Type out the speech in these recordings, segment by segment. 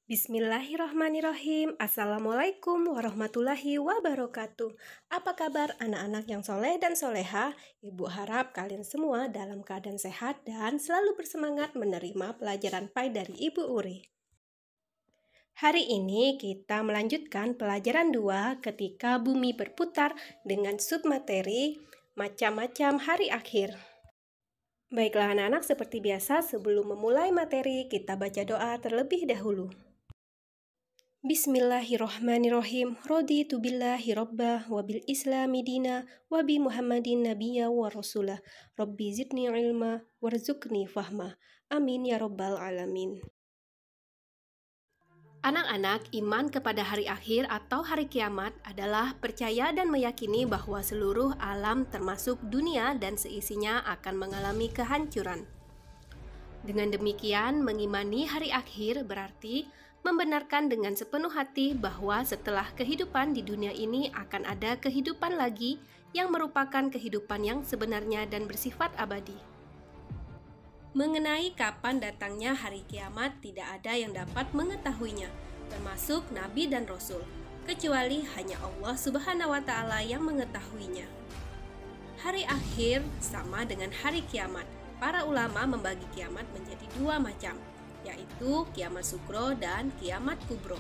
Bismillahirrahmanirrahim. Assalamualaikum warahmatullahi wabarakatuh. Apa kabar anak-anak yang soleh dan soleha? Ibu harap kalian semua dalam keadaan sehat dan selalu bersemangat menerima pelajaran Pai dari Ibu Uri. Hari ini kita melanjutkan pelajaran 2 ketika bumi berputar dengan submateri macam-macam hari akhir. Baiklah anak-anak, seperti biasa sebelum memulai materi kita baca doa terlebih dahulu. Bismillahirrahmanirrahim. Raditu billahi rabbah wa bil islami dina wa bi Muhammadin nabiyya wa rasulah. Rabbi zidni ilma warzuqni fahma. Amin ya rabbal alamin. Anak-anak, iman kepada hari akhir atau hari kiamat adalah percaya dan meyakini bahwa seluruh alam termasuk dunia dan seisinya akan mengalami kehancuran. Dengan demikian, mengimani hari akhir berarti membenarkan dengan sepenuh hati bahwa setelah kehidupan di dunia ini akan ada kehidupan lagi yang merupakan kehidupan yang sebenarnya dan bersifat abadi. Mengenai kapan datangnya hari kiamat, tidak ada yang dapat mengetahuinya, termasuk Nabi dan Rasul, kecuali hanya Allah Subhanahu wa Ta'ala yang mengetahuinya. Hari akhir sama dengan hari kiamat. Para ulama membagi kiamat menjadi dua macam, yaitu kiamat sugro dan kiamat kubro.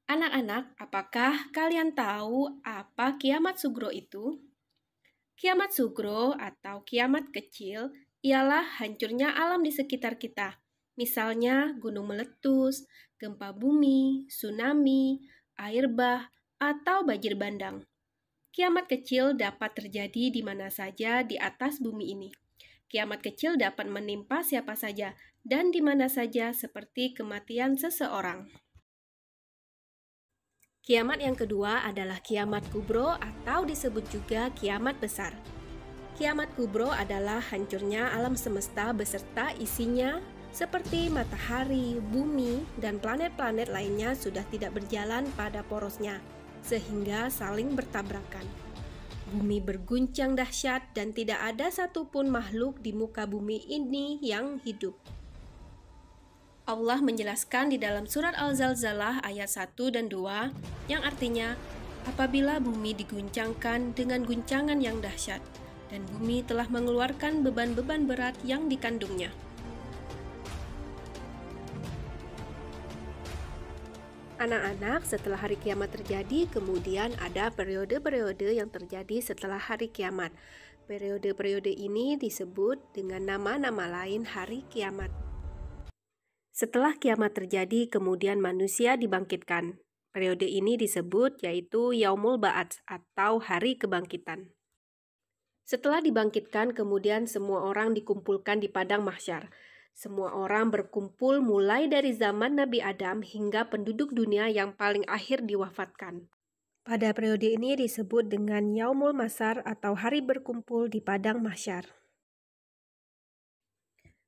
Anak-anak, apakah kalian tahu apa kiamat sugro itu? Kiamat sugro atau kiamat kecil ialah hancurnya alam di sekitar kita. Misalnya gunung meletus, gempa bumi, tsunami, air bah, atau banjir bandang. Kiamat kecil dapat terjadi di mana saja di atas bumi ini. Kiamat kecil dapat menimpa siapa saja dan di mana saja, seperti kematian seseorang. Kiamat yang kedua adalah kiamat kubro atau disebut juga kiamat besar. Kiamat kubro adalah hancurnya alam semesta beserta isinya, seperti matahari, bumi, dan planet-planet lainnya sudah tidak berjalan pada porosnya, sehingga saling bertabrakan. Bumi berguncang dahsyat dan tidak ada satupun makhluk di muka bumi ini yang hidup. Allah menjelaskan di dalam surat Al-Zalzalah ayat 1 dan 2 yang artinya, apabila bumi diguncangkan dengan guncangan yang dahsyat dan bumi telah mengeluarkan beban-beban berat yang dikandungnya. Anak-anak, setelah hari kiamat terjadi, kemudian ada periode-periode yang terjadi setelah hari kiamat. Periode-periode ini disebut dengan nama-nama lain hari kiamat. Setelah kiamat terjadi, kemudian manusia dibangkitkan. Periode ini disebut yaitu Yaumul Ba'ats atau hari kebangkitan. Setelah dibangkitkan, kemudian semua orang dikumpulkan di padang mahsyar. Semua orang berkumpul mulai dari zaman Nabi Adam hingga penduduk dunia yang paling akhir diwafatkan. Pada periode ini disebut dengan Yaumul Masar atau hari berkumpul di padang mahsyar.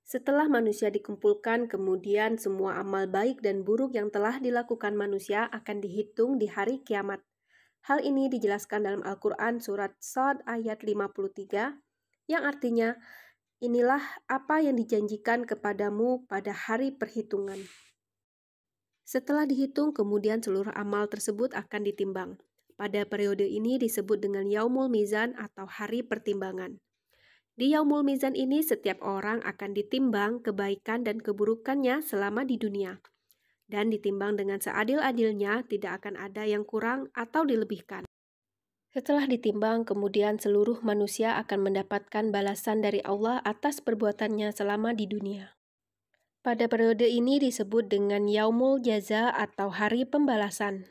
Setelah manusia dikumpulkan, kemudian semua amal baik dan buruk yang telah dilakukan manusia akan dihitung di hari kiamat. Hal ini dijelaskan dalam Al-Quran surat Shad ayat 53 yang artinya, inilah apa yang dijanjikan kepadamu pada hari perhitungan. Setelah dihitung, kemudian seluruh amal tersebut akan ditimbang. Pada periode ini disebut dengan Yaumul Mizan atau hari pertimbangan. Di Yaumul Mizan ini setiap orang akan ditimbang kebaikan dan keburukannya selama di dunia. Dan ditimbang dengan seadil-adilnya, tidak akan ada yang kurang atau dilebihkan. Setelah ditimbang, kemudian seluruh manusia akan mendapatkan balasan dari Allah atas perbuatannya selama di dunia. Pada periode ini disebut dengan Yaumul Jaza atau hari pembalasan.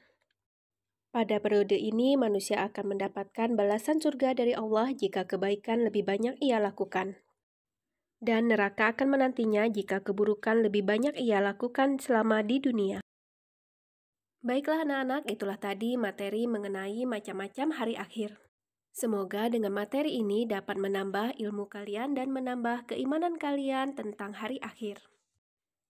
Pada periode ini, manusia akan mendapatkan balasan surga dari Allah jika kebaikan lebih banyak ia lakukan. Dan neraka akan menantinya jika keburukan lebih banyak ia lakukan selama di dunia. Baiklah anak-anak, itulah tadi materi mengenai macam-macam hari akhir. Semoga dengan materi ini dapat menambah ilmu kalian dan menambah keimanan kalian tentang hari akhir.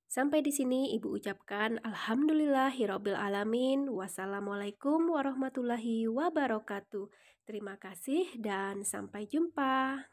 Sampai di sini Ibu ucapkan Alhamdulillahirabbil alamin. Wassalamualaikum warahmatullahi wabarakatuh. Terima kasih dan sampai jumpa.